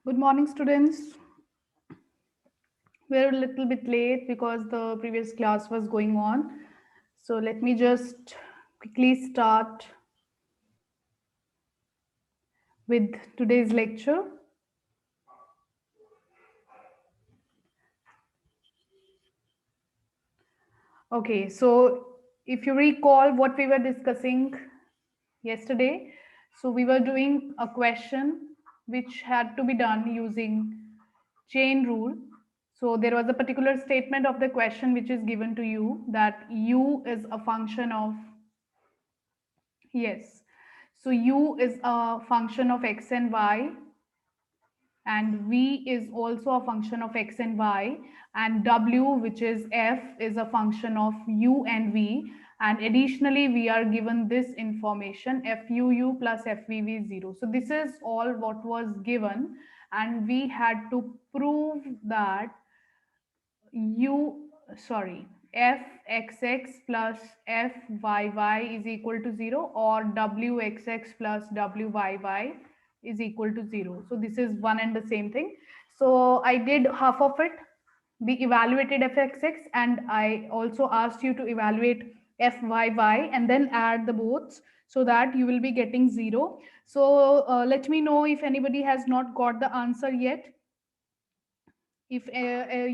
Good morning, students. We're a little bit late because the previous class was going on. So let me just quickly start with today's lecture. Okay, so if you recall what we were discussing yesterday, so we were doing a question which had to be done using chain rule. So there was a particular statement of the question which is given to you that u is a function of, yes, so u is a function of x and y, and v is also a function of x and y, and w, which is f, is a function of u and v. And additionally, we are given this information fuu plus fvv is 0. So this is all what was given, and we had to prove that u sorry fxx plus fyy is equal to 0, or wxx plus wyy is equal to 0. So this is one and the same thing. So I did half of it. We evaluated fxx, and I also asked you to evaluate fyy and then add the boths, so that you will be getting 0. So let me know if anybody has not got the answer yet. If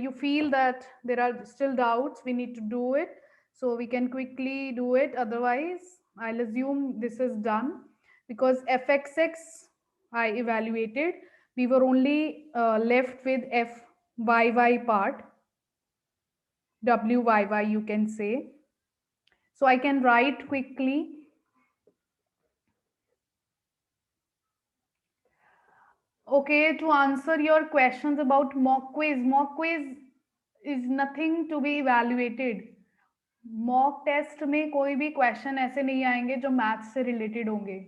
you feel that there are still doubts, we need to do it, so we can quickly do it. Otherwise, I'll assume this is done, because fxx I evaluated. We were only left with fyy part, wyy you can say. So I can write quickly. Okay, to answer your questions about mock quiz is nothing to be evaluated. Mock test में कोई भी question ऐसे नहीं आएंगे जो maths से related होंगे.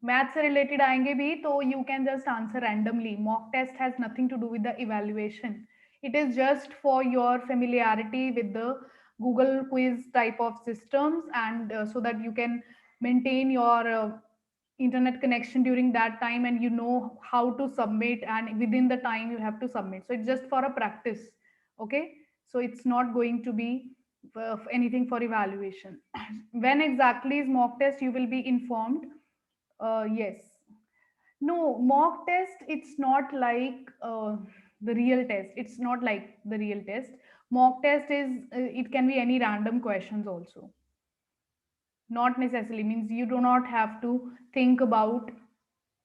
Maths से रिलेटेड आएंगे भी तो you can just answer randomly. Mock test has nothing to do with the evaluation. It is just for your familiarity with the Google quiz type of systems, and so that you can maintain your internet connection during that time, and you know how to submit, and within the time you have to submit. So it's just for a practice. Okay, so it's not going to be anything for evaluation. When exactly is mock test, you will be informed. Yes. No, mock test, it's not like the real test. It's not like the real test. Mock test is, it can be any random questions also. Not necessarily means you do not have to think about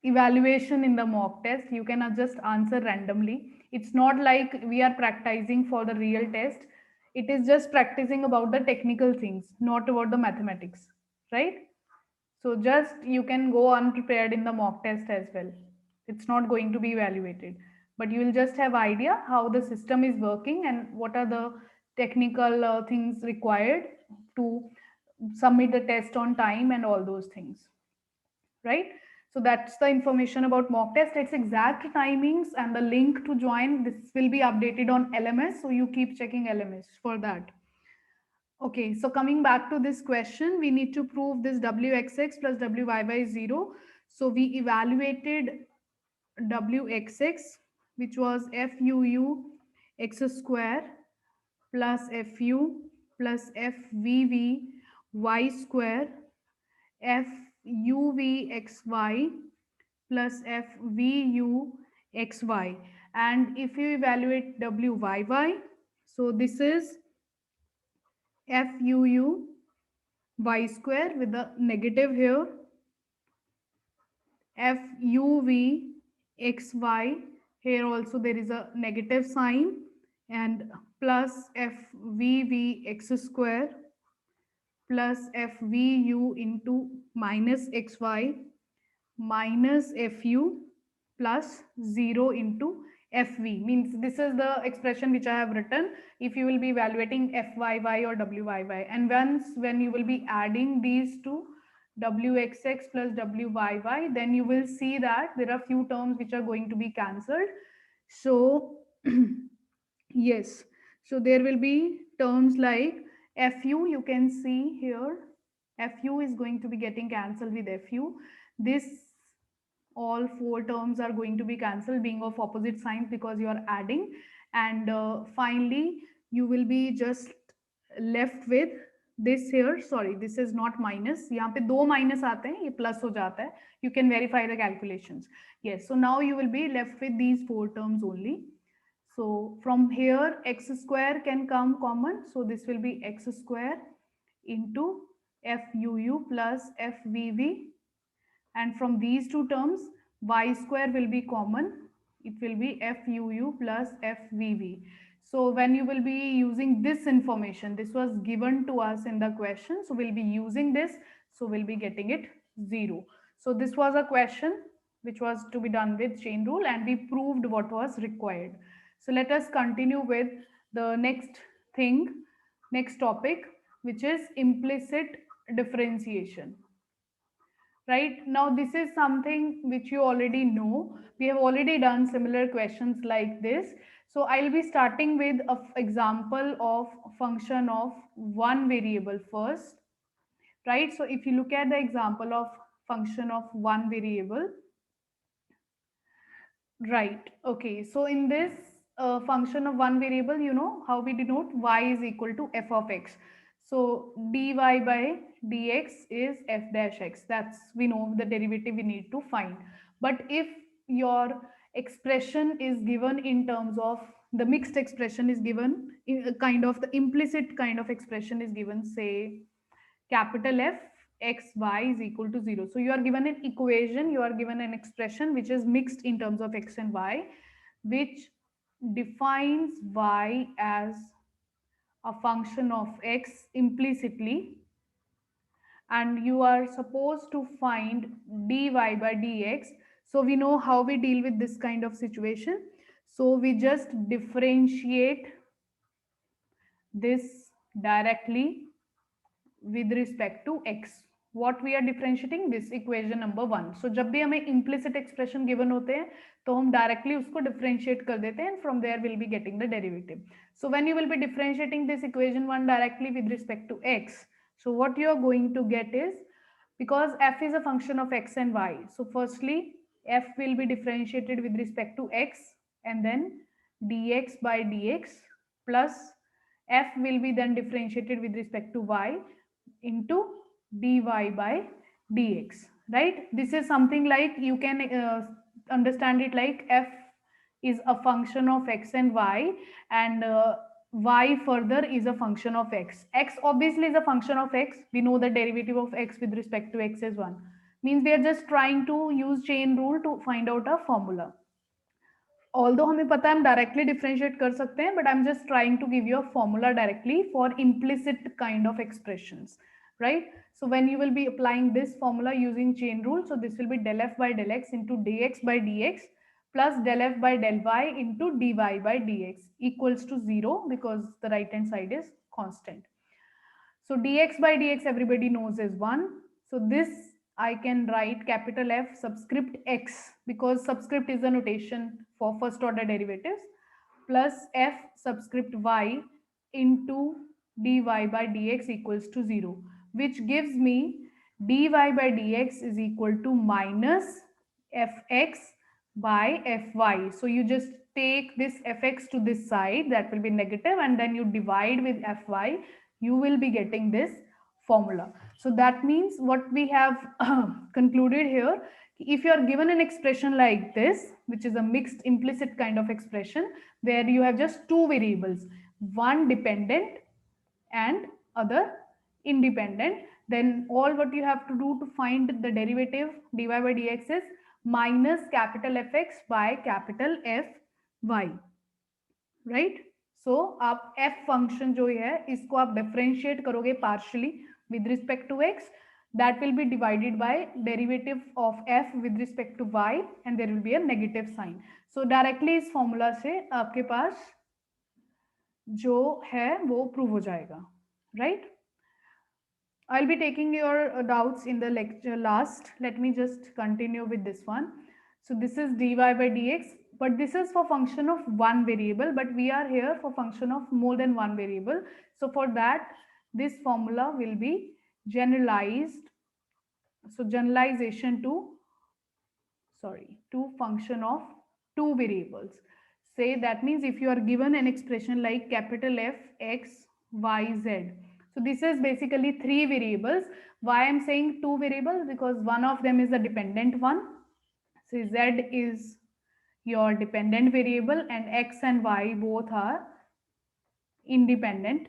evaluation in the mock test. You can just answer randomly. It's not like we are practicing for the real test. It is just practicing about the technical things, not about the mathematics, right? So just you can go unprepared in the mock test as well. It's not going to be evaluated, but you will just have idea how the system is working and what are the technical things required to submit the test on time and all those things, right? So that's the information about mock test. Its exact timings and the link to join, this will be updated on LMS, so you keep checking LMS for that. Okay, so coming back to this question, we need to prove this wxx plus wyy is 0. So we evaluated wxx, which was fuu x square plus fu plus fvv y square fuvxy plus fvuxy. And if you evaluate wyy, so this is fuu y square with the negative here, fuvxy, here also there is a negative sign, and plus fvvx square plus fvu into minus xy minus fu plus 0 into fv. Means this is the expression which I have written if you will be evaluating fyy or wyy. And once when you will be adding these two, wxx plus wyy, then you will see that there are few terms which are going to be cancelled. So yes, so there will be terms like fu, you can see here, fu is going to be getting cancelled with fu. This all four terms are going to be cancelled, being of opposite signs, because you are adding. And finally you will be just left with this here. Sorry, this is not minus, यहाँ पे दो minus आते हैं, ये plus हो जाता है. You can verify the calculations. Yes, so now you will be left with these four terms only. So from here x square can come common, so this will be x square into fuu plus fvv, and from these two terms y square will be common, it will be fuu plus fvv. So when you will be using this information, this was given to us in the question, so we'll be using this, so we'll be getting it 0. So this was a question which was to be done with chain rule, and we proved what was required. So let us continue with the next thing, next topic, which is implicit differentiation. Right now, this is something which you already know. We have already done similar questions like this. So I'll be starting with an example of function of one variable first. Right, so if you look at the example of function of one variable, right, okay, so in this function of one variable, you know how we denote y is equal to f of x. So dy by dx is f dash x. That's, we know the derivative we need to find. But if your expression is given in terms of, the mixed expression is given in a kind of, the implicit kind of expression is given, say capital F x y is equal to 0. So you are given an equation, you are given an expression which is mixed in terms of x and y, which defines y as a function of x implicitly, and you are supposed to find dy by dx. So we know how we deal with this kind of situation. So we just differentiate this directly with respect to x. What we are differentiating, this equation number 1. So जब भी हमें implicit expression given होते हैं तो हम directly उसको differentiate कर देते हैं, and from there we'll be getting the derivative. So when you will be differentiating this equation 1 directly with respect to x, so what you are going to get is, because f is a function of x and y, so firstly f will be differentiated with respect to x, and then dx by dx plus f will be then differentiated with respect to y into dy by dx. Right, this is something like, you can understand it like f is a function of x and y, and y further is a function of x. X obviously is a function of x, we know the derivative of x with respect to x is 1, means we are just trying to use chain rule to find out a formula. Although हमें पता है हम directly differentiate कर सकते हैं, but I'm just trying to give you a formula directly for implicit kind of expressions, right? So when you will be applying this formula using chain rule, so this will be del f by del x into dx by dx plus del f by del y into dy by dx equals to 0, because the right hand side is constant. So dx by dx everybody knows is 1. So this I can write capital F subscript x, because subscript is a notation for first order derivatives, plus f subscript y into dy by dx equals to 0, which gives me dy by dx is equal to minus fx by fy. So you just take this fx to this side, that will be negative, and then you divide with fy, you will be getting this formula. So that means what we have concluded here, if you are given an expression like this, which is a mixed implicit kind of expression, where you have just two variables, one dependent and other independent, then all what you have to do to find the derivative dy by dx is minus capital Fx by capital Fy. Right, so आप f function जो है इसको आप differentiate करोगे partially with respect to x, that will be divided by derivative of f with respect to y, and there will be a negative sign. So directly इस formula से आपके पास जो है वो प्रूव हो जाएगा, right? I'll be taking your doubts in the lecture last. Let me just continue with this one. So this is dy by dx, but this is for function of one variable, but we are here for function of more than one variable. So for that, this formula will be generalized. So generalization to, to function of two variables. Say that means if you are given an expression like capital F x y z. So this is basically three variables. Why I'm saying two variables? Because one of them is a dependent one. So z is your dependent variable and x and y both are independent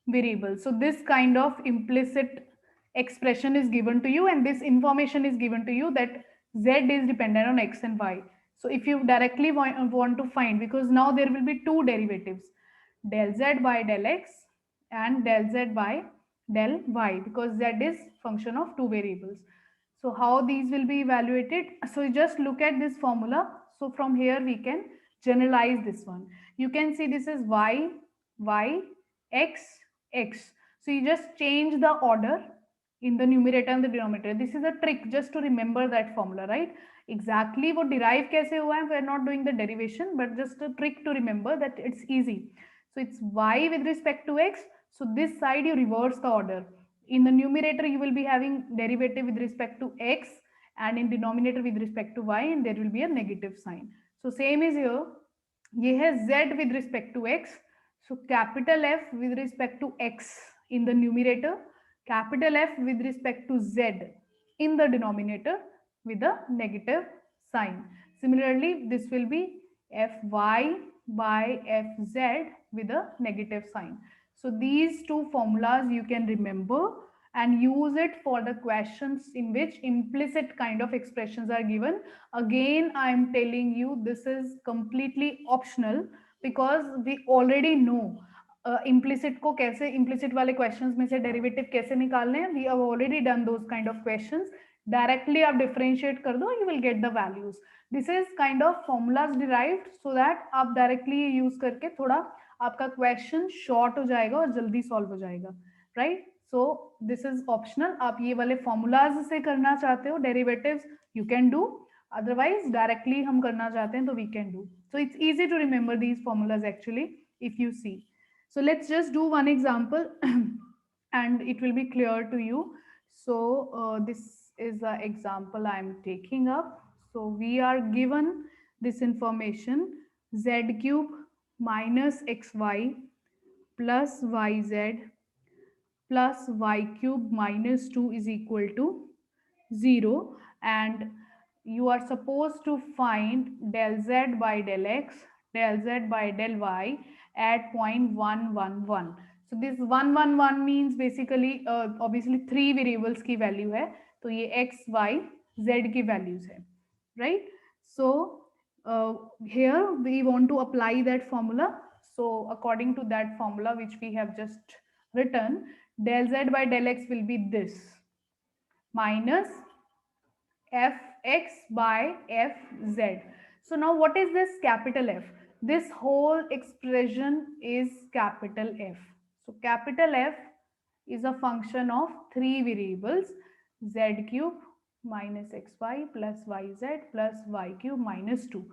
variables. So this kind of implicit expression is given to you and this information is given to you that z is dependent on x and y. So if you directly want to find, because now there will be two derivatives, del z by del x and del z by del y, because z is function of two variables. So how these will be evaluated? So you just look at this formula. So from here we can generalize this one. You can see this is y, y, x, x. So you just change the order in the numerator and the denominator. This is a trick just to remember that formula, right? Exactly वो derive कैसे हुआ है, we are not doing the derivation, but just a trick to remember that it's easy. So it's y with respect to x. So this side you reverse the order. In the numerator you will be having derivative with respect to x and in denominator with respect to y, and there will be a negative sign. So same is here. ये है z with respect to x. So capital F with respect to x in the numerator, capital F with respect to z in the denominator with a negative sign. Similarly, this will be Fy by Fz with a negative sign. So these two formulas you can remember and use it for the questions in which implicit kind of expressions are given. Again, I am telling you this is completely optional because we already know implicit को कैसे implicit वाले questions में से derivative कैसे निकालने हैं. We have already done those kind of questions. Directly आप differentiate कर दो, you will get the values. This is kind of formulas derived so that आप directly use करके थोड़ा आपका question short हो जाएगा और जल्दी solve हो जाएगा, right? So this is optional. आप ये वाले formulas से करना चाहते हो derivatives, you can do. Otherwise directly हम करना चाहते हैं तो we can do. So it's easy to remember these formulas actually if you see. So let's just do one example and it will be clear to you. So this is the example I'm taking up. So we are given this information z cube minus xy plus yz plus y cube minus 2 is equal to 0, and you are supposed to find del z by del x, del z by del y at point 111. So this 111 means basically obviously three variables की value है, तो ये x, y, z की values है, right? So here we want to apply that formula. So according to that formula which we have just written, del z by del x will be this minus fx by fz. So now what is this capital F? This whole expression is capital F. So capital F is a function of three variables, z cube minus xy plus yz plus y cube minus 2.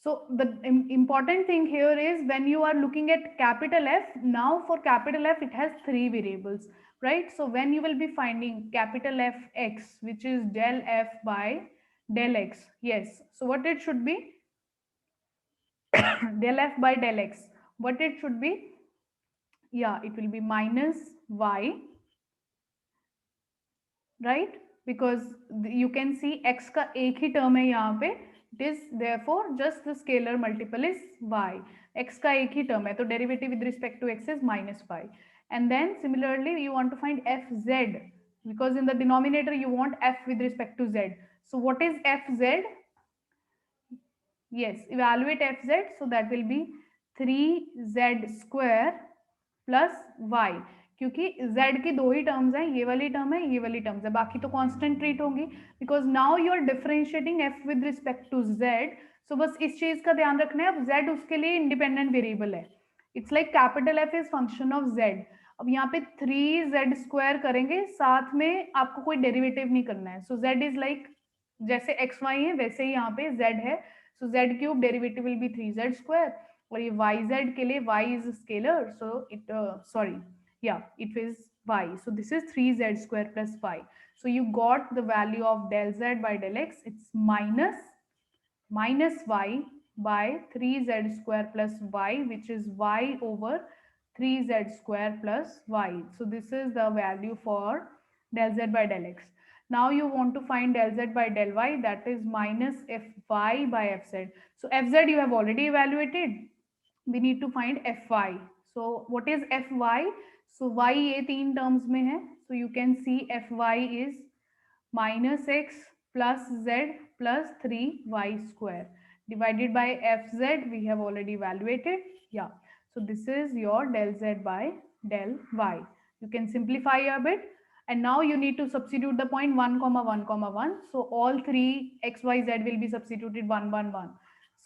So the important thing here is when you are looking at capital F, now for capital F, it has three variables, right? So when you will be finding capital F x, which is del F by del x, yes. So what it should be? Del F by del x. What it should be? Yeah, it will be minus y, right? Because you can see x का एक ही term है यहाँ पे. It is therefore just the scalar multiple is y. X का एक ही term है, तो derivative with respect to x is minus y. And then similarly you want to find fz because in the denominator you want f with respect to z. So what is fz? Yes, evaluate fz. So that will be 3z square plus y. क्योंकि z की दो ही terms हैं, ये वाली term है, ये वाली terms है, बाकी तो कांस्टेंट ट्रीट होंगी because now you are differentiating f with respect to z. So बस इस चीज का ध्यान रखना है, अब z उसके लिए इंडिपेंडेंट वेरिएबल है. It's like capital F is function of z. अब यहाँ पे 3z स्क्वायर करेंगे, साथ में आपको कोई डेरिवेटिव नहीं करना है. सो z इज लाइक जैसे xy है वैसे ही यहाँ पे z है. सो z cube derivative will be 3z square और ये yz के लिए y is scalar, so it sorry yeah, it is y. So this is 3z square plus y. So you got the value of del z by del x. It's minus y by 3z square plus y, which is y over 3z square plus y. So this is the value for del z by del x. Now you want to find del z by del y, that is minus fy by fz. So fz you have already evaluated. We need to find fy. So what is fy? So y ये तीन terms में है. So you can see fy is minus x plus z plus 3y square divided by fz we have already evaluated. Yeah, so this is your del z by del y. You can simplify a bit, and now you need to substitute the point 1 comma 1 comma 1. So all three x y z will be substituted 1 1 1.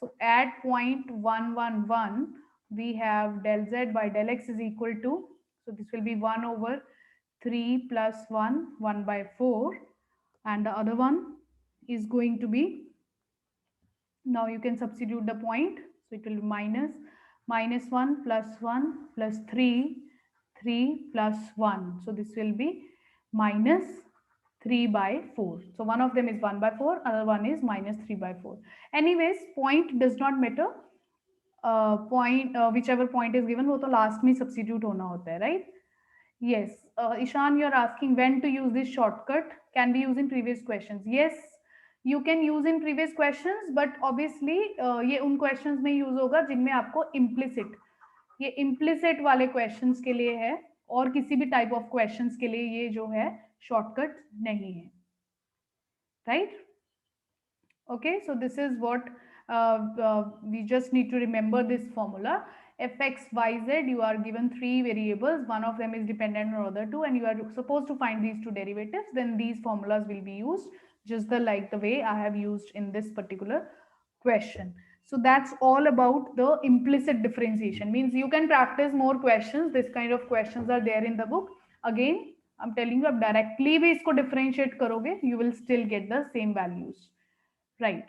So at point 1 1 1 we have del z by del x is equal to, so this will be 1 over 3 plus 1 1 by 4, and the other one is going to be, now you can substitute the point, so it will be minus 1 plus 1 plus 3 plus 1, so this will be minus 3 by 4. So one of them is 1 by 4, other one is minus 3 by 4. Anyways, point does not matter. Point whichever point is given वो तो last में substitute होना होता है, right? Yes, Ishan, you're asking when to use this shortcut. Can be used in previous questions. Yes, you can use in previous questions, but obviously ये उन questions में use होगा जिनमें आपको implicit, ये implicit वाले questions के लिए है, और किसी भी type of questions के लिए ये जो है shortcut नहीं है, right? Okay, so this is what we just need to remember this formula. Fx, yz, you are given three variables, one of them is dependent on other two, and you are supposed to find these two derivatives. Then these formulas will be used just like the way I have used in this particular question. So that's all about the implicit differentiation. Means you can practice more questions. This kind of questions are there in the book. Again, I'm telling you, आप directly भी इसको differentiate करोगे, you will still get the same values. Right.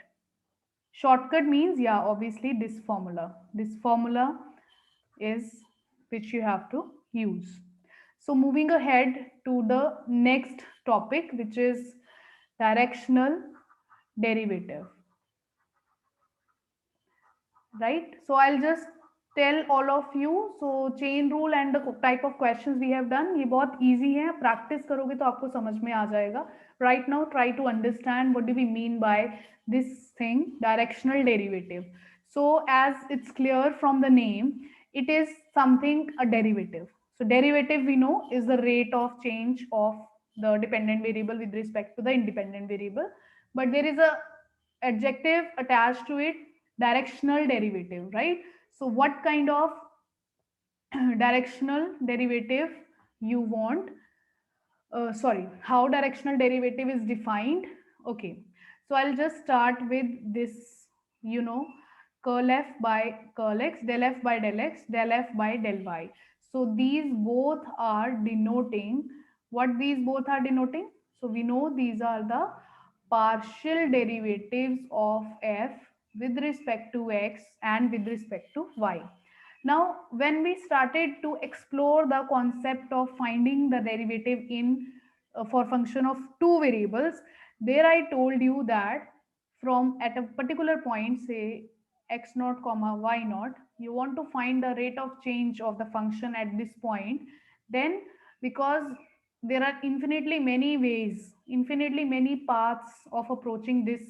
Shortcut means, yeah, obviously this formula. This formula is which you have to use. So moving ahead to the next topic, which is directional derivative. Right. So I'll just tell all of you. So chain rule and the type of questions we have done, ये बहुत easy है. Practice करोगे तो आपको समझ में आ जाएगा. Right now, try to understand what do we mean by this thing, directional derivative. So as it's clear from the name, it is something a derivative. So derivative we know is the rate of change of the dependent variable with respect to the independent variable. But there is a adjective attached to it, directional derivative, right? So what kind of directional derivative you want? Sorry, how directional derivative is defined? Okay, so I'll just start with this, you know, curl f by curl x, del f by del x, del f by del y. So these both are denoting, what these both are denoting? So we know these are the partial derivatives of f with respect to x and with respect to y. Now, when we started to explore the concept of finding the derivative in for function of two variables, there I told you that from at a particular point, say x naught comma y naught, you want to find the rate of change of the function at this point. Then, because there are infinitely many ways, infinitely many paths of approaching this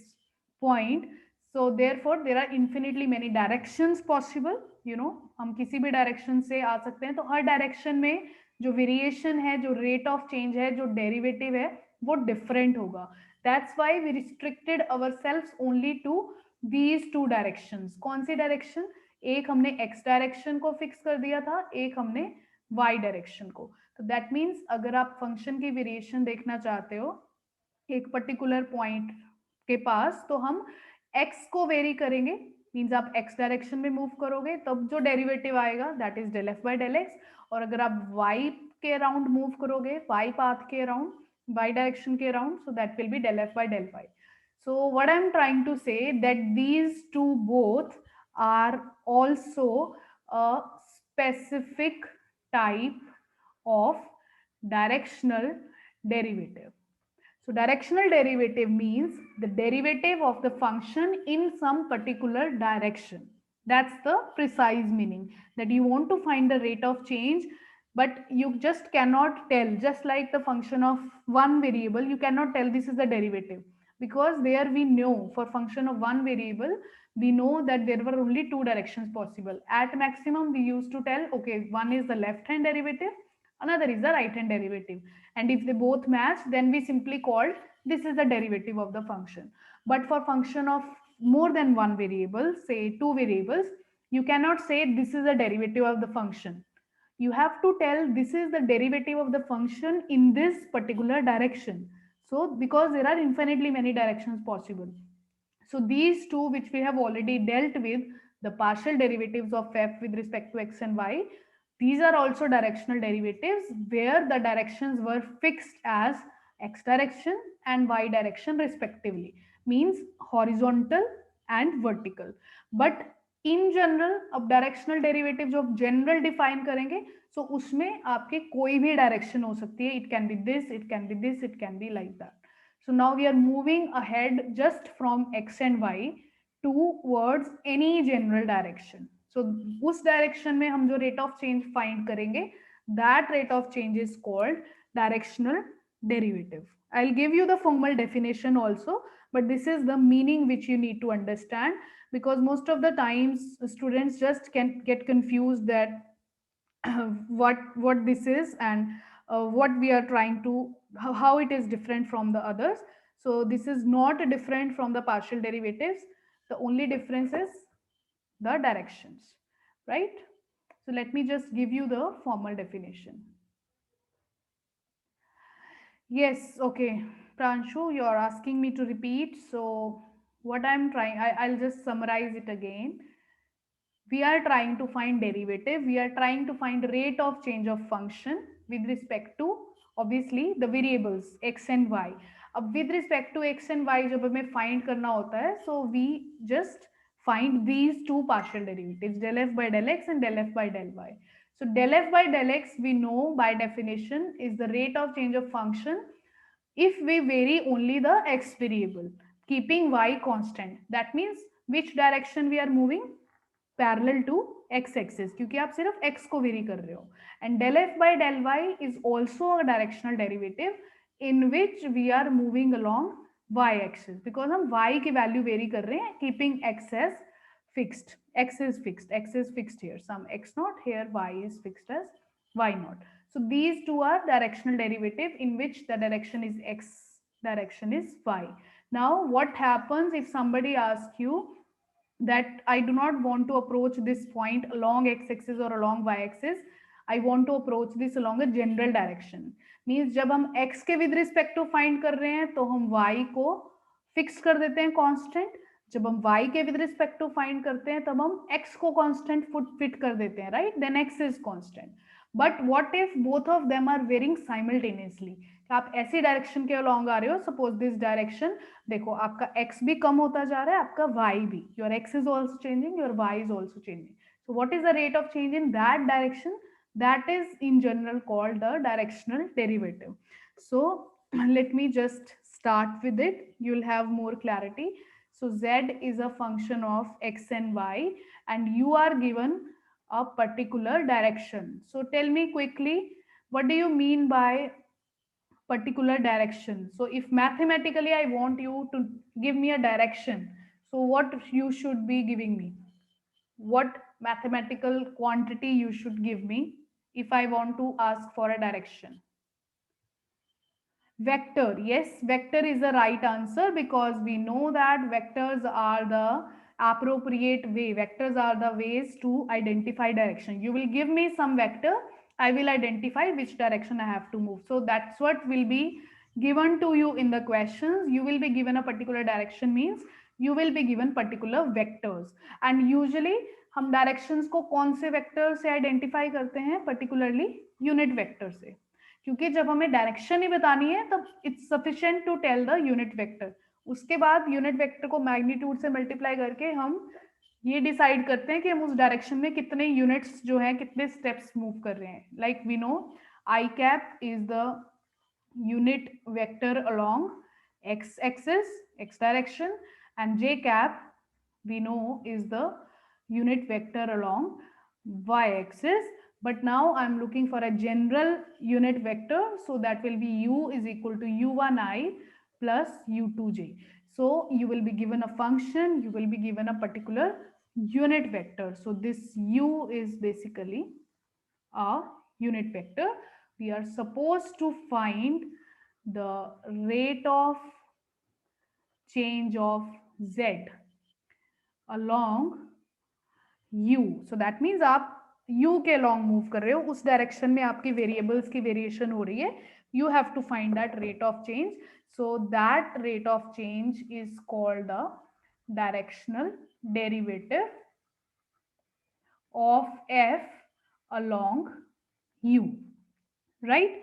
point, so therefore there are infinitely many directions possible. You know, हम किसी भी direction से आ सकते हैं, तो हर direction में जो variation है, जो रेट ऑफ चेंज है, जो डेरिवेटिव है, वो डिफरेंट होगा. That's why we restricted ourselves only to these two directions. कौन सी डायरेक्शन? एक हमने एक्स डायरेक्शन को फिक्स कर दिया था, एक हमने वाई डायरेक्शन को. तो दैट मीन्स अगर आप फंक्शन की वेरिएशन देखना चाहते हो एक पर्टिकुलर पॉइंट के पास, तो हम x को वेरी करेंगे. मीन्स आप x डायरेक्शन में मूव करोगे तब जो डेरिवेटिव आएगा that is del f by del x. और अगर आप y के अराउंड मूव करोगे, y पाथ के अराउंड, y डायरेक्शन के around, so that will be del f by del y. So what I'm trying to say that these two both are also a specific type of directional derivative. So directional derivative means the derivative of the function in some particular direction. That's the precise meaning, that you want to find the rate of change, but you just cannot tell, just like the function of one variable, you cannot tell this is the derivative, because there we know for function of one variable, we know that there were only two directions possible. At maximum, we used to tell, okay, one is the left hand derivative, another is the right hand derivative, and if they both match, then we simply called this is the derivative of the function. But for function of more than one variable, say two variables, you cannot say this is the derivative of the function. You have to tell this is the derivative of the function in this particular direction. So because there are infinitely many directions possible, so these two which we have already dealt with, the partial derivatives of f with respect to x and y, these are also directional derivatives where the directions were fixed as x direction and y direction respectively, means horizontal and vertical. But in general, अब directional derivatives of general define करेंगे, so उसमें आपके कोई भी direction हो सकती है, it can be this, it can be this, it can be like that. So now we are moving ahead just from x and y towards any general direction. So उस direction में हम जो rate of change find करेंगे, that rate of change is called directional derivative. I'll give you the formal definition also, but this is the meaning which you need to understand, because most of the times students just can get confused that what this is and what we are trying to, how it is different from the others. So this is not different from the partial derivatives, the only difference is the directions, right? So let me just give you the formal definition. Yes, okay, Pranshu, you're asking me to repeat, so what I'm trying, I'll just summarize it again. We are trying to find derivative, we are trying to find rate of change of function with respect to obviously the variables x and y. अब with respect to x and y जब हमें find करना होता है, so we just find these two partial derivatives, del f by del x and del f by del y. So del f by del x we know by definition is the rate of change of function if we vary only the x variable, keeping y constant. That means which direction we are moving, parallel to x axis, क्योंकि आप सिर्फ x को vary कर रहे हो. And del f by del y is also a directional derivative in which we are moving along y axis, because हम y की value vary कर रहे हैं, keeping x as fixed, x is fixed here, some x naught, here y is fixed as y naught. So these two are directional derivative in which the direction is x, direction is y. Now what happens if somebody asks you that I do not want to approach this point along x-axis or along y-axis, I want to approach this along a general direction. Means जब हम x के with respect to find कर रहे हैं तो हम y को fix कर देते हैं constant, जब हम y के with respect to find करते हैं तब हम x को constant fit कर देते हैं, right? Then x is constant. But what if both of them are varying simultaneously? आप ऐसी डायरेक्शन के अलॉन्ग आ रहे हो, सपोज दिस डायरेक्शन, देखो आपका x भी कम होता जा रहा है, आपका y भी, your x is also changing, your y is also changing. So what is the rate of change in that direction? That is in general called the directional derivative. So let me just start with it, you'll have more clarity. So z is a function of x and y, and you are given a particular direction. So tell me quickly, what do you mean by particular direction? So if mathematically I want you to give me a direction, so what you should be giving me? What mathematical quantity you should give me if I want to ask for a direction? Vector. Yes, vector is the right answer, because we know that vectors are the appropriate way. Vectors are the ways to identify direction. You will give me some vector, I will identify which direction I have to move. So that's what will be given to you in the questions. You will be given a particular direction, means you will be given particular vectors. And usually हम directions को कौन से vector से identify करते हैं? Particularly unit vector से, क्योंकि जब हमें डायरेक्शन ही बतानी है तब it's sufficient to tell the unit vector. उसके बाद यूनिट वेक्टर को मैग्नीट्यूड से मल्टीप्लाई करके हम ये डिसाइड करते हैं कि हम उस डायरेक्शन में कितने यूनिट्स जो है कितने स्टेप्स मूव कर रहे हैं. Like we know I cap is the unit vector along x axis, x direction, and j cap we know is the unit vector along y axis. But now I'm looking for a general unit vector, so that will be u is equal to u1i plus u2j. So you will be given a function, you will be given a particular unit vector. So this u is basically a unit vector. We are supposed to find the rate of change of z along u. So that means आप u के along move कर रहे हो, उस direction में आपकी variables की variation हो रही है. You have to find that rate of change. So that rate of change is called the directional derivative of f along u, right?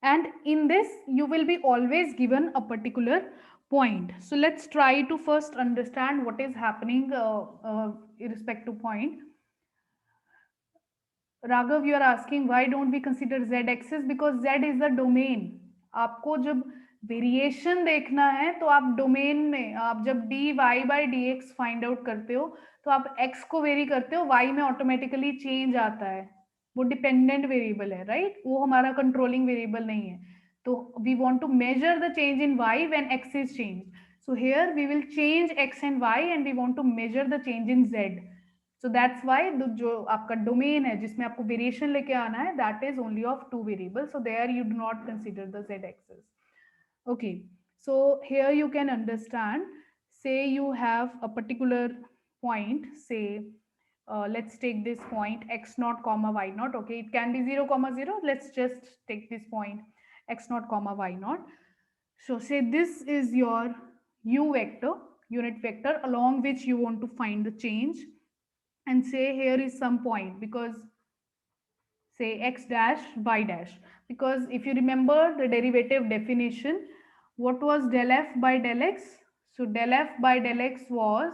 And in this you will be always given a particular point. So let's try to first understand what is happening in respect to point. Raghav, you are asking why don't we consider z axis? Because z is the domain. आपको जब variation देखना है तो आप domain में, आप जब dy by dx find out करते हो तो आप x को वेरी करते हो, y में ऑटोमेटिकली चेंज आता है, वो डिपेंडेंट वेरिएबल है, राइट? वो हमारा कंट्रोलिंग वेरिएबल नहीं है. तो we want to measure the change in y when x is change. So here we will change x and y and we want to measure the change in z. So that's why जो आपका domain है जिसमें आपको variation लेके आना है, that is only of two variables. So there you do not consider the z axis. Okay, so here you can understand. Say you have a particular point. Say let's take this point x naught comma y naught. Okay, it can be 0 comma 0. Let's just take this point x naught comma y naught. So say this is your u vector, unit vector along which you want to find the change. And say here is some point, because say x dash y dash, because if you remember the derivative definition, what was del f by del x? So del f by del x was,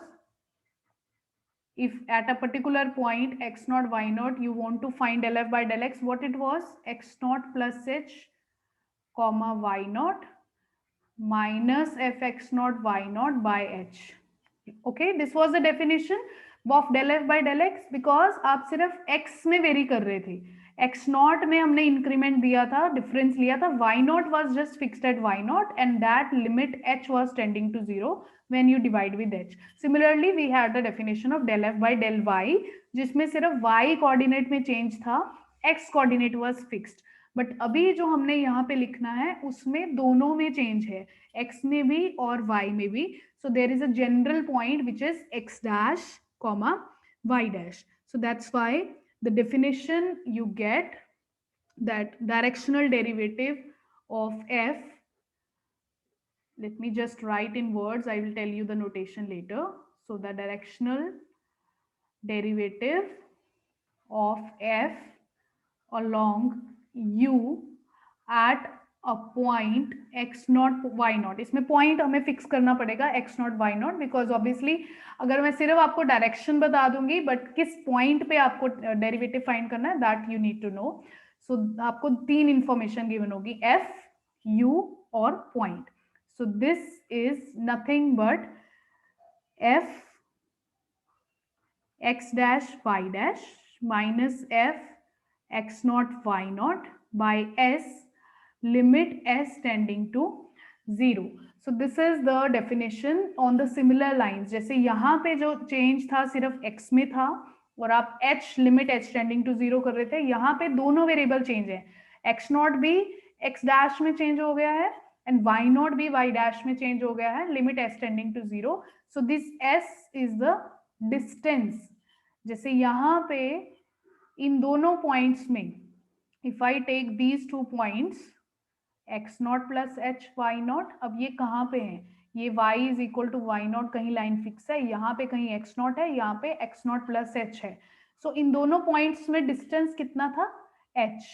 if at a particular point x naught y naught you want to find del f by del x, what it was? X naught plus h comma y naught minus fx naught y naught by h. Okay, this was the definition of del f by del x, because आप सिर्फ x में very कर रहे थे. x not में हमने increment दिया था, डिफरेंस लिया था. y naught was just fixed at y naught and that limit h was tending to 0 when you divide with h. Similarly we had the definition of del f by del y, जिसमें सिर्फ y coordinate में change था, x coordinate was fixed. But अभी जो हमने यहाँ पे लिखना है उसमें दोनों में चेंज है, x में भी और y में भी. So there is a general point which is x dash comma y dash. So that's why the definition you get, that directional derivative of f, let me just write in words, I will tell you the notation later. So the directional derivative of f along u at a point x naught y naught. इसमें point हमें fix करना पड़ेगा x naught y naught, because obviously अगर मैं सिर्फ आपको direction बता दूंगी बट किस पॉइंट पे आपको डेरिवेटिव फाइंड करना है, that you need to know. So आपको तीन इंफॉर्मेशन गिवन होगी, f, u और point. So this is nothing but f x dash y dash minus f x naught y naught by s limit s tending to 0. So this is the definition on the similar lines. जैसे यहाँ पे जो change था सिर्फ x में था और आप h limit h tending to 0 कर रहे थे, यहाँ पे दोनों वेरिएबल चेंज है. x नॉट भी x डैश में चेंज हो गया है एंड y नॉट भी y डैश में चेंज हो गया है, limit s tending to 0. So this s is the distance. जैसे यहाँ पे इन दोनों पॉइंट्स में if I take these two points x naught plus h y naught, अब ये कहाँ पे है? ये y is equal to y not, कहीं लाइन फिक्स है, यहाँ पे कहीं x नॉट है, यहाँ पे x नॉट प्लस h है. सो इन दोनों पॉइंट्स में डिस्टेंस कितना था? h,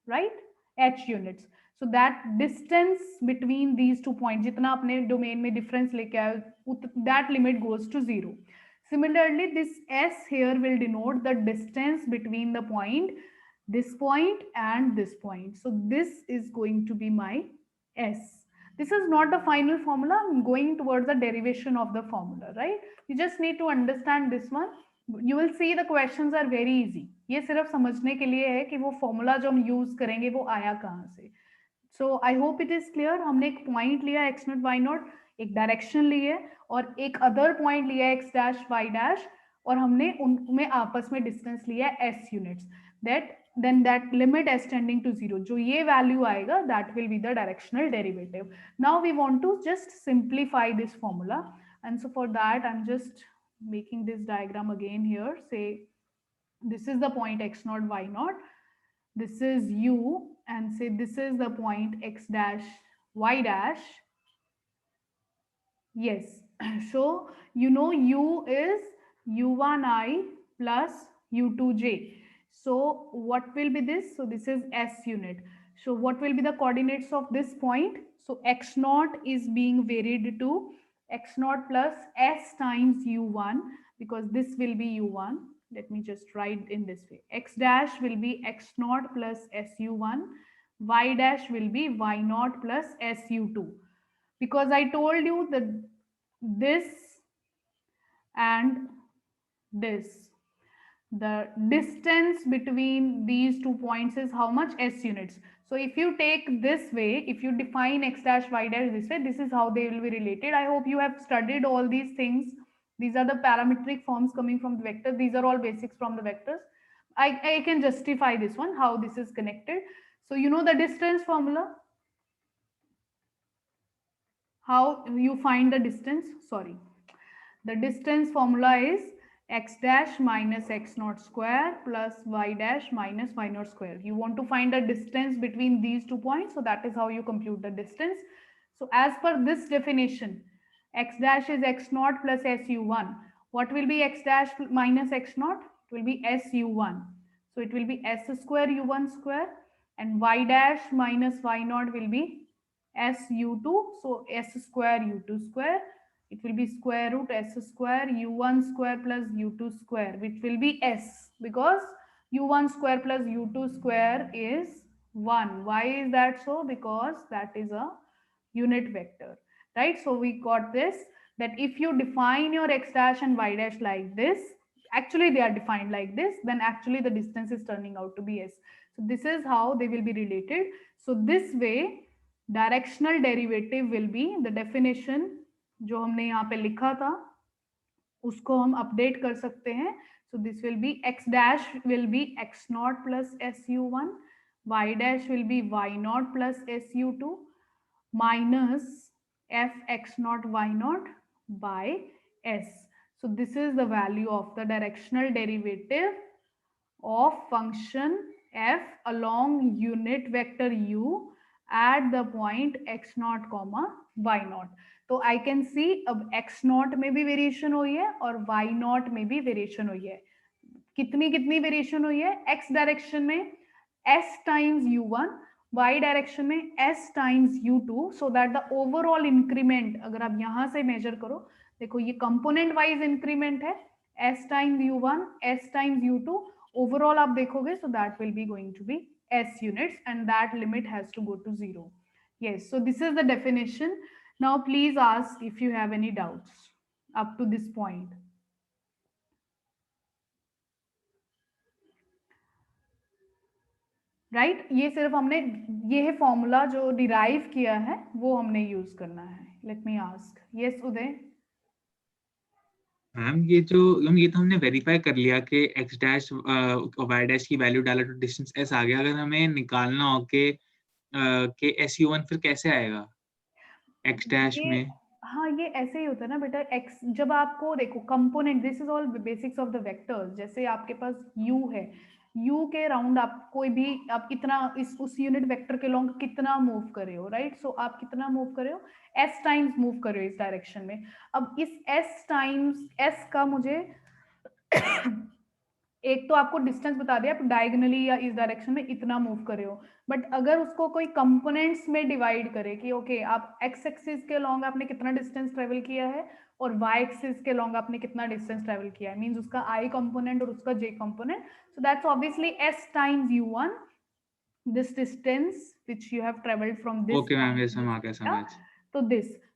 right? h units. So that distance between these two point, जितना अपने डोमेन में डिफरेंस लेके आए, that limit goes to 0. Similarly, this s here will denote the distance between the point this point and this point. So this is going to be my S. This is not the final formula. I'm going towards the derivation of the formula, right? You just need to understand this one. You will see the questions are very easy. ये सिर्फ समझने के लिए है कि वो formula जो हम यूज करेंगे वो आया कहाँ से. So I hope it is clear. हमने एक पॉइंट लिया एक्स नॉट वाई नॉट, एक डायरेक्शन ली है और एक अदर पॉइंट लिया एक्स डैश वाई डैश, और हमने उनमें आपस में डिस्टेंस लिया है s units. That then that limit s tending to 0, जो ये value आएगा, that will be the directional derivative. Now we want to just simplify this formula, and so for that I'm just making this diagram again here. Say this is the point x naught y naught, this is u, and say this is the point x dash y dash. Yes. So you know u is u1i plus u2j. So what will be this? So this is s unit. So what will be the coordinates of this point? So x naught is being varied to x naught plus s times u1, because this will be u1. Let me just write in this way. X dash will be x naught plus su1. Y dash will be y naught plus su2. Because I told you that this and this, the distance between these 2 points is how much? S units. So if you take this way, if you define x dash y dash this way, this is how they will be related. I hope you have studied all these things. These are the parametric forms coming from the vectors. These are all basics from the vectors. I can justify this one, how this is connected. So you know the distance formula, how you find the distance. Sorry, the distance formula is x dash minus x naught square plus y dash minus y naught square. You want to find the distance between these 2 points, so that is how you compute the distance. So as per this definition, x dash is x naught plus su1. What will be x dash minus x naught? It will be su1. So it will be s square u1 square, and y dash minus y naught will be su2. So s square u2 square, it will be square root s square u1 square plus u2 square, which will be s, because u1 square plus u2 square is 1. Why is that so? Because that is a unit vector, right? So we got this, that if you define your x dash and y dash like this, actually they are defined like this, then actually the distance is turning out to be s. So this is how they will be related. So this way directional derivative will be the definition जो हमने यहाँ पे लिखा था उसको हम update कर सकते हैं. So this will be x dash will be x naught plus s u one, y dash will be y naught plus s u two minus f x not y naught by s. So this is the value of the directional derivative of function f along unit vector u at the point x naught comma y naught. तो I can see अब x not में भी variation हुई है और y not में भी variation हुई है. कितनी कितनी वेरिएशन हुई है? x डायरेक्शन में s times u1, y direction में s times u2, so that the overall increment, अगर आप यहां से मेजर करो, देखो ये कंपोनेंट वाइज इंक्रीमेंट है, s times u1, s times u2, overall आप देखोगे, so that will be going to be s units, and that limit has to go to 0. Yes, so this is the definition. Now please ask if you have any doubts up to this point. Right ये सिर्फ हमने ये है formula जो derive किया है वो हमने यूज करना है. Let me ask. यस उदय. मैम ये जो ये तो हमने वेरीफाई कर लिया कि x डैश y डैश की वैल्यू डाला तो डिस्टेंस s आ गया. अगर हमें निकालना हो कि su1 फिर कैसे आएगा x डैश में? हाँ ये ऐसे ही होता है ना बेटा. x जब आपको देखो component, this is all basics of the vectors. जैसे आपके पास u है, u के राउंड आप कोई भी आप कितना इस उस यूनिट वेक्टर के लॉन्ग कितना मूव कर रहे हो, राइट? सो आप कितना मूव कर रहे हो? s टाइम्स मूव कर रहे हो इस डायरेक्शन में. अब इस s टाइम्स s का मुझे एक तो आपको डिस्टेंस बता दिया, आप डायगोनली या इस डायरेक्शन में इतना मूव कर रहे हो, बट अगर उसको कोई कंपोनेंट्स में डिवाइड करे कि ओके आप एक्स एक्सिस के लॉन्ग आपने कितना डिस्टेंस ट्रेवल किया है और वाई एक्सिस के लॉन्ग आपने कितना डिस्टेंस ट्रेवल किया है, मींस उसका आई कंपोनेंट और उसका j component, so that's obviously s times u1, this distance which you have traveled from this okay ma'am, ये point आ गया समझ।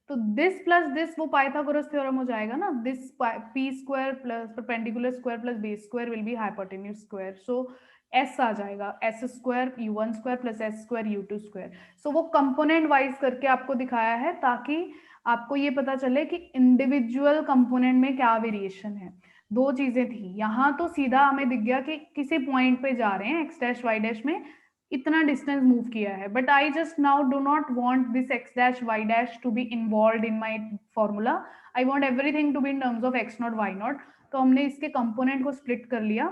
तो दिस प्लस दिस वो पाइथागोरस थ्योरम हो जाएगा ना, this p square plus perpendicular square plus base square will be hypotenuse square, so s आ जाएगा, s square u1 square plus s square u2 square. So वो कंपोनेंट वाइज करके आपको दिखाया है ताकि आपको ये पता चले कि इंडिविजुअल कंपोनेंट में क्या वेरिएशन है। दो चीजें थी यहाँ, तो सीधा हमें दिख गया कि किसी पॉइंट पे जा रहे हैं एक्स डैश वाई डैश में, इतना डिस्टेंस मूव किया है, but I just now do not want this x dash y dash to be involve in my formula, I want everything to be in terms of x not y naught. तो हमने इसके component को split कर लिया,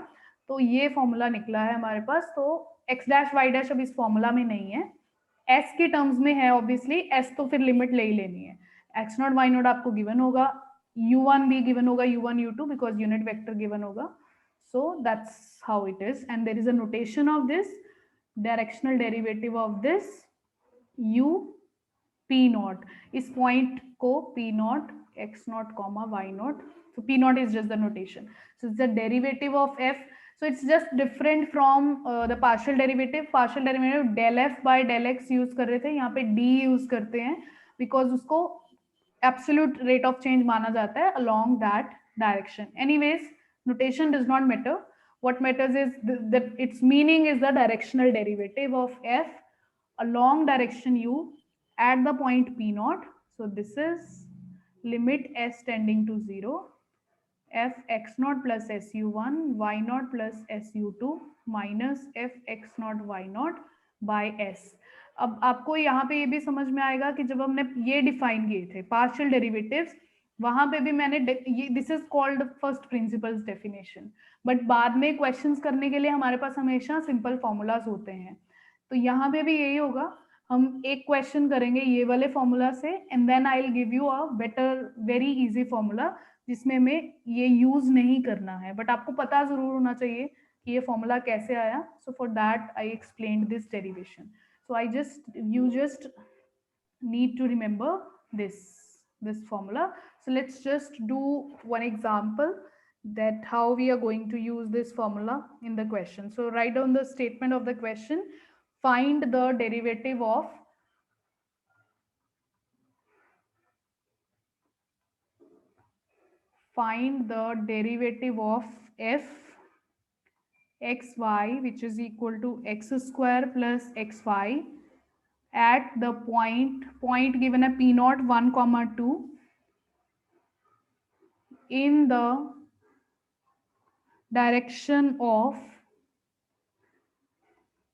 तो ये formula निकला है हमारे पास। तो एक्स डैश वाई डैश अब इस फॉर्मूला में नहीं है, एस के टर्म्स में है ऑब्वियसली, एस तो फिर लिमिट ले ही लेनी है, एक्स नॉट वाई नॉट आपको गिवन होगा, u1 भी गिवन होगा, u1 u2 because unit vector given होगा, so that's how it is, and there is a notation of this directional derivative of this u p naught, इस point को p naught x naught comma y naught, so p naught is just the notation, so it's the derivative of f, so it's just different from the partial derivative del f by del x use कर रहे थे, यहाँ पे d use करते हैं because उसको absolute rate of change माना जाता है along that direction. Anyways, notation does not matter. What matters is that its meaning is the directional derivative of f along direction u at the point p naught. So this is limit s tending to 0, f x naught plus su1 y naught plus su2 minus f x naught y naught by s. अब आपको यहाँ पे ये भी समझ में आएगा कि जब हमने ये डिफाइन किए थे पार्शियल डेरिवेटिव्स, वहां पे भी मैंने ये this is called first principles definition, but बाद में क्वेश्चंस करने के लिए हमारे पास हमेशा सिंपल फॉर्मूलाज होते हैं, तो यहाँ पे भी यही होगा, हम एक क्वेश्चन करेंगे ये वाले फॉर्मूला से and then I will give you a better very easy formula जिसमें हमें ये यूज नहीं करना है, बट आपको पता जरूर होना चाहिए कि ये फॉर्मूला कैसे आया, so for that I explained this derivation, so you just need to remember this formula. So let's just do one example that how we are going to use this formula in the question. So write down the statement of the question, find the derivative of f xy which is equal to x square plus xy at the point given a p naught 1 comma 2 in the direction of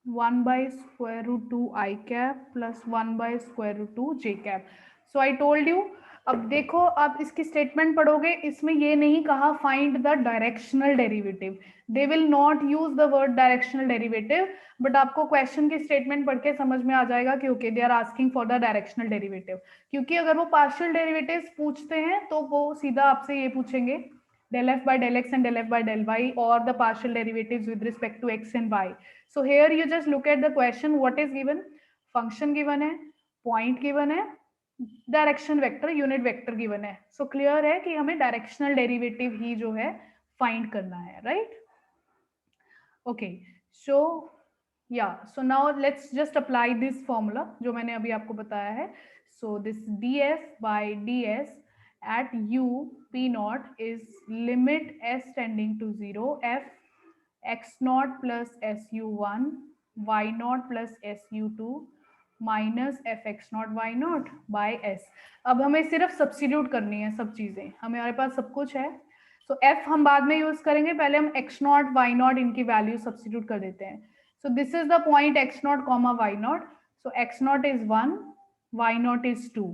1 by square root 2 I cap plus 1 by square root 2 j cap. So I told you, अब देखो आप इसकी statement पढ़ोगे, इसमें ये नहीं कहा find the directional derivative, they will not use the word directional derivative, but आपको क्वेश्चन की स्टेटमेंट पढ़ के समझ में आ जाएगा कि okay they are asking for the directional derivative, क्योंकि अगर वो पार्शियल डेरिवेटिव्स पूछते हैं तो वो सीधा आपसे ये पूछेंगे del f by del x and del f by del y or the partial derivatives with respect to x and y. So here you just look at the question, what is given, function given है, point given है, direction vector unit vector given है, so clear है कि हमें directional derivative ही जो है find करना है, राइट? ओके, सो या so now let's just apply this formula जो मैंने अभी आपको बताया है, so this df by ds at u p naught is limit s tending to 0 f x naught plus su1 y naught plus su2 minus f x not y naught by s. अब हमें सिर्फ substitute करनी है सब चीजें, हमारे पास सब कुछ है, सो एफ हम बाद में यूज करेंगे, पहले हम एक्स नॉट वाई नॉट इनकी वैल्यू सब्स्टिट्यूट कर देते हैं। So this is the point x naught comma y naught, so x naught is 1, y naught is 2,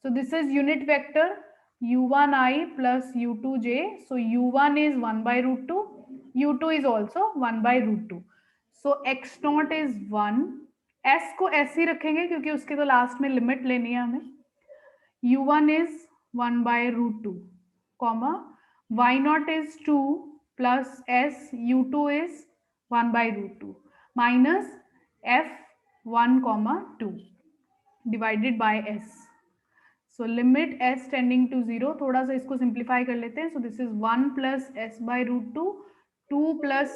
so this is unit vector u1i plus u2j, so u1 is 1 by root 2, u2 is also 1 by root 2, so x naught is 1, s को ऐसे ही रखेंगे क्योंकि उसके तो last में limit लेनी है हमें, u1 is 1 by root 2 comma y naught is 2 plus s u2 is 1 by root 2 minus f1 comma 2 divided by s. So limit s tending to 0, थोड़ा सा इसको simplify कर लेते हैं. So this is 1 plus s by root 2, 2 plus